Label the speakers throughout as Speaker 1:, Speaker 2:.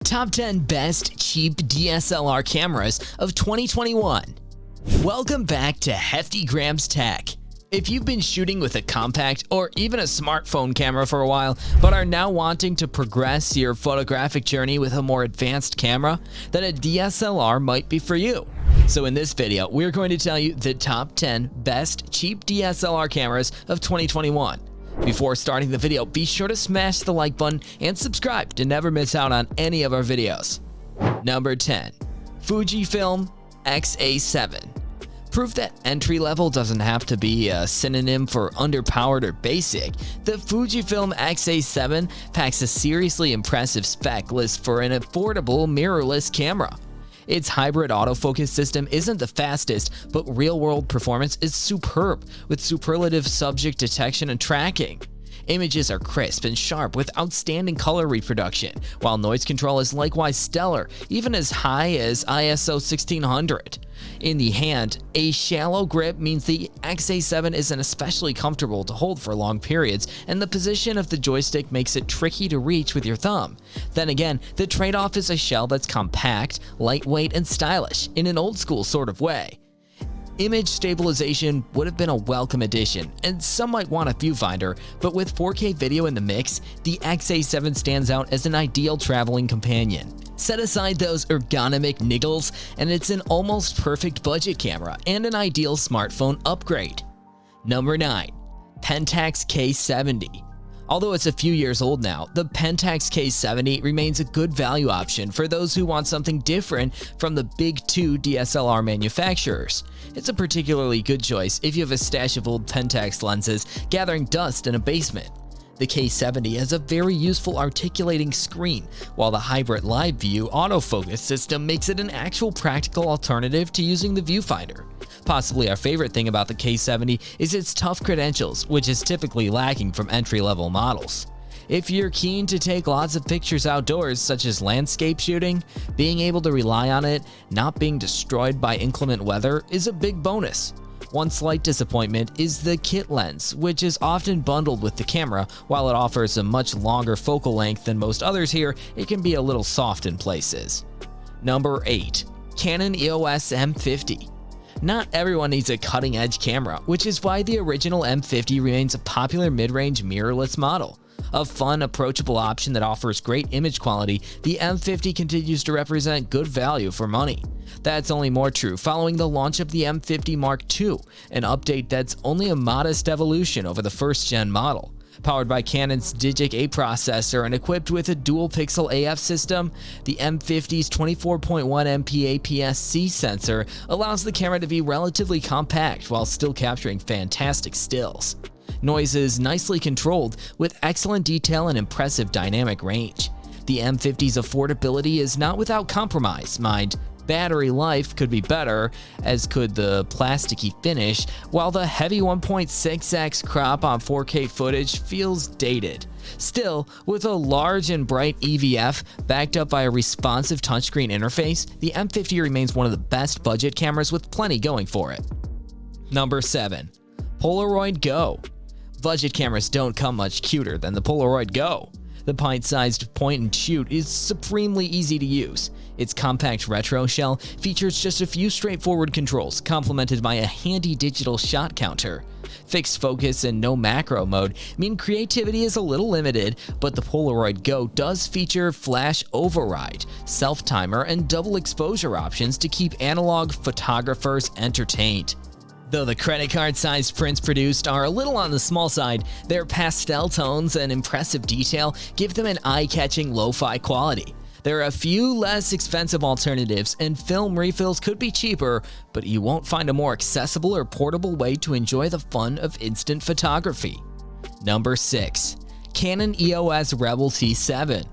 Speaker 1: Top 10 Best Cheap DSLR Cameras of 2021. Welcome back to Heftygrams Tech. If you've been shooting with a compact or even a smartphone camera for a while, but are now wanting to progress your photographic journey with a more advanced camera, then a DSLR might be for you. So in this video, we're going to tell you the top 10 best cheap DSLR cameras of 2021. Before starting the video, be sure to smash the like button and subscribe to never miss out on any of our videos. Number 10. Fujifilm Xa7. Proof that entry level doesn't have to be a synonym for underpowered or basic, the Fujifilm Xa7 packs a seriously impressive spec list for an affordable mirrorless camera. Its hybrid autofocus system isn't the fastest, but real-world performance is superb, with superlative subject detection and tracking. Images are crisp and sharp with outstanding color reproduction, while noise control is likewise stellar, even as high as ISO 1600. In the hand, a shallow grip means the Xa7 isn't especially comfortable to hold for long periods, and the position of the joystick makes it tricky to reach with your thumb. Then again, the trade-off is a shell that's compact, lightweight, and stylish in an old-school sort of way. Image stabilization would have been a welcome addition, and some might want a viewfinder, but with 4K video in the mix, the Xa7 stands out as an ideal traveling companion. Set aside those ergonomic niggles, and it's an almost perfect budget camera and an ideal smartphone upgrade. Number 9. Pentax K70. Although it's a few years old now, the Pentax K70 remains a good value option for those who want something different from the big two DSLR manufacturers. It's a particularly good choice if you have a stash of old Pentax lenses gathering dust in a basement. The K70 has a very useful articulating screen, while the hybrid live view autofocus system makes it an actual practical alternative to using the viewfinder. Possibly our favorite thing about the K70 is its tough credentials, which is typically lacking from entry-level models. If you're keen to take lots of pictures outdoors, such as landscape shooting, being able to rely on it not being destroyed by inclement weather is a big bonus. One slight disappointment is the kit lens, which is often bundled with the camera. While it offers a much longer focal length than most others here, it can be a little soft in places. Number 8. Canon EOS M50. Not everyone needs a cutting-edge camera, which is why the original M50 remains a popular mid-range mirrorless model. A fun, approachable option that offers great image quality, the M50 continues to represent good value for money. That's only more true following the launch of the M50 Mark II, an update that's only a modest evolution over the first-gen model. Powered by Canon's Digic 8 processor and equipped with a dual-pixel AF system, the M50's 24.1 MP APS-C sensor allows the camera to be relatively compact while still capturing fantastic stills. Noise is nicely controlled with excellent detail and impressive dynamic range. The M50's affordability is not without compromise, mind. Battery life could be better, as could the plasticky finish, while the heavy 1.6x crop on 4K footage feels dated. Still, with a large and bright EVF backed up by a responsive touchscreen interface, the M50 remains one of the best budget cameras with plenty going for it. Number 7. Polaroid Go. Budget cameras don't come much cuter than the Polaroid Go. The pint-sized point-and-shoot is supremely easy to use. Its compact retro shell features just a few straightforward controls, complemented by a handy digital shot counter. Fixed focus and no macro mode mean creativity is a little limited, but the Polaroid Go does feature flash override, self-timer, and double exposure options to keep analog photographers entertained. Though the credit card-sized prints produced are a little on the small side, their pastel tones and impressive detail give them an eye-catching lo-fi quality. There are a few less expensive alternatives, and film refills could be cheaper, but you won't find a more accessible or portable way to enjoy the fun of instant photography. Number 6. Canon EOS Rebel T7.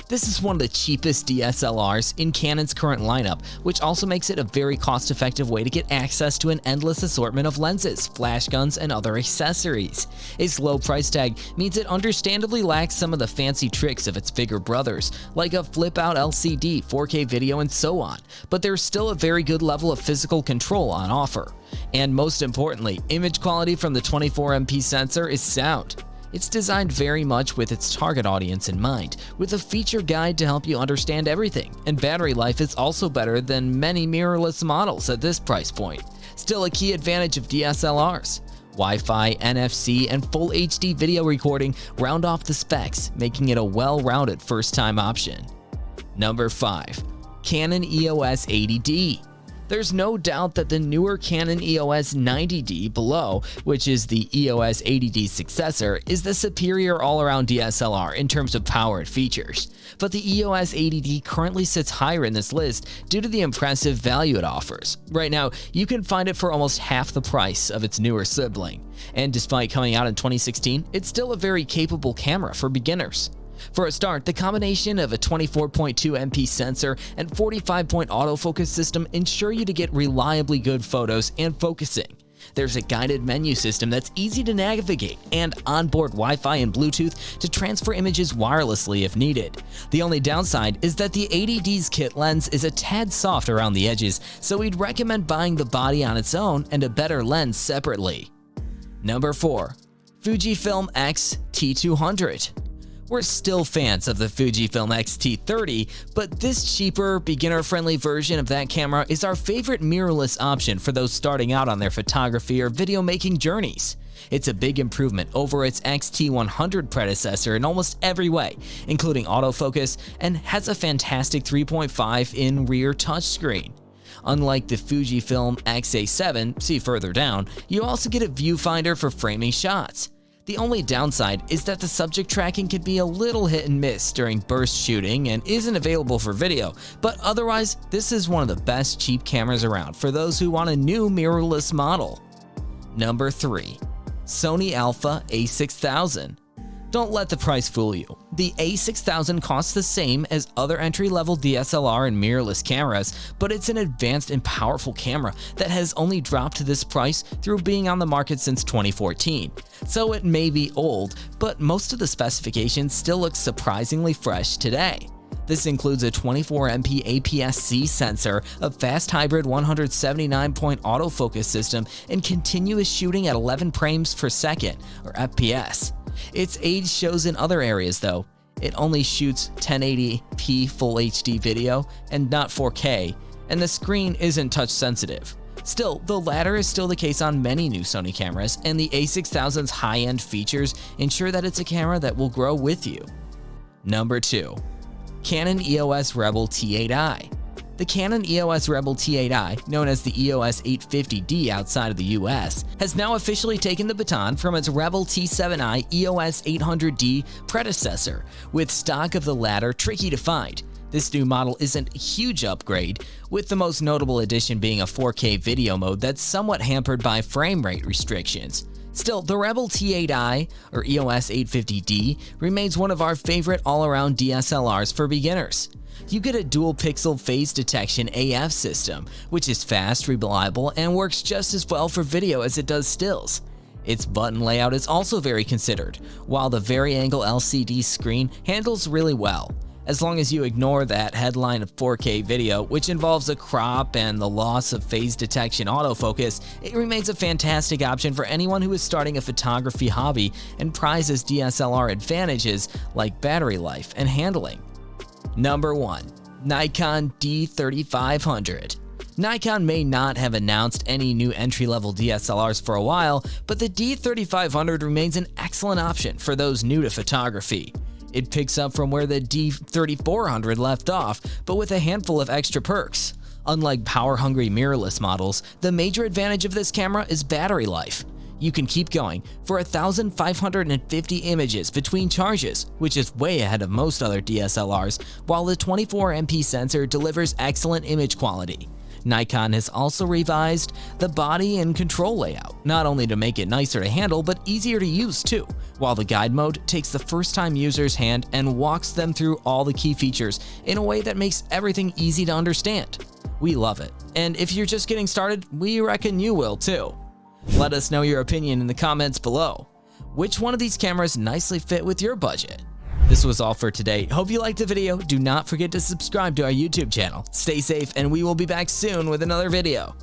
Speaker 1: This is one of the cheapest DSLRs in Canon's current lineup, which also makes it a very cost-effective way to get access to an endless assortment of lenses, flash guns, and other accessories. Its low price tag means it understandably lacks some of the fancy tricks of its bigger brothers, like a flip-out LCD, 4K video, and so on, but there's still a very good level of physical control on offer. And most importantly, image quality from the 24MP sensor is sound. It's designed very much with its target audience in mind, with a feature guide to help you understand everything, and battery life is also better than many mirrorless models at this price point. Still a key advantage of DSLRs. Wi-Fi, NFC, and full HD video recording round off the specs, making it a well-rounded first-time option. Number 5. Canon EOS 80D. There's no doubt that the newer Canon EOS 90D below, which is the EOS 80D successor, is the superior all-around DSLR in terms of power and features. But the EOS 80D currently sits higher in this list due to the impressive value it offers. Right now, you can find it for almost half the price of its newer sibling. And despite coming out in 2016, it's still a very capable camera for beginners. For a start, the combination of a 24.2 MP sensor and 45-point autofocus system ensure you to get reliably good photos and focusing. There's a guided menu system that's easy to navigate and onboard Wi-Fi and Bluetooth to transfer images wirelessly if needed. The only downside is that the 80D's kit lens is a tad soft around the edges, so we'd recommend buying the body on its own and a better lens separately. Number 4. Fujifilm X-T200. We're still fans of the Fujifilm X-T30, but this cheaper, beginner-friendly version of that camera is our favorite mirrorless option for those starting out on their photography or video-making journeys. It's a big improvement over its X-T100 predecessor in almost every way, including autofocus, and has a fantastic 3.5-in rear touchscreen. Unlike the Fujifilm Xa7, see further down, you also get a viewfinder for framing shots. The only downside is that the subject tracking can be a little hit and miss during burst shooting and isn't available for video, but otherwise, this is one of the best cheap cameras around for those who want a new mirrorless model. Number 3. Sony Alpha A6000. Don't let the price fool you. The A6000 costs the same as other entry-level DSLR and mirrorless cameras, but it's an advanced and powerful camera that has only dropped to this price through being on the market since 2014. So it may be old, but most of the specifications still look surprisingly fresh today. This includes a 24MP APS-C sensor, a fast hybrid 179-point autofocus system, and continuous shooting at 11 frames per second, or FPS. Its age shows in other areas though. It only shoots 1080p full HD video and not 4K, and the screen isn't touch sensitive. Still, the latter is still the case on many new Sony cameras, and the A6000's high-end features ensure that it's a camera that will grow with you. Number 2. Canon EOS Rebel T8i. The Canon EOS Rebel T8i, known as the EOS 850D outside of the US, has now officially taken the baton from its Rebel T7i EOS 800D predecessor, with stock of the latter tricky to find. This new model isn't a huge upgrade, with the most notable addition being a 4K video mode that's somewhat hampered by frame rate restrictions. Still, the Rebel T8i, or EOS 850D, remains one of our favorite all-around DSLRs for beginners. You get a dual-pixel phase detection AF system, which is fast, reliable, and works just as well for video as it does stills. Its button layout is also very considered, while the vari-angle LCD screen handles really well. As long as you ignore that headline of 4K video, which involves a crop and the loss of phase detection autofocus, it remains a fantastic option for anyone who is starting a photography hobby and prizes DSLR advantages like battery life and handling. Number 1. Nikon D3500. Nikon may not have announced any new entry-level DSLRs for a while, but the D3500 remains an excellent option for those new to photography. It picks up from where the D3400 left off, but with a handful of extra perks. Unlike power-hungry mirrorless models, the major advantage of this camera is battery life. You can keep going for 1,550 images between charges, which is way ahead of most other DSLRs, while the 24MP sensor delivers excellent image quality. Nikon has also revised the body and control layout, not only to make it nicer to handle, but easier to use too, while the guide mode takes the first-time user's hand and walks them through all the key features in a way that makes everything easy to understand. We love it, and if you're just getting started, we reckon you will too. Let us know your opinion in the comments below. Which one of these cameras nicely fit with your budget? This was all for today. Hope you liked the video. Do not forget to subscribe to our YouTube channel. Stay safe, and we will be back soon with another video.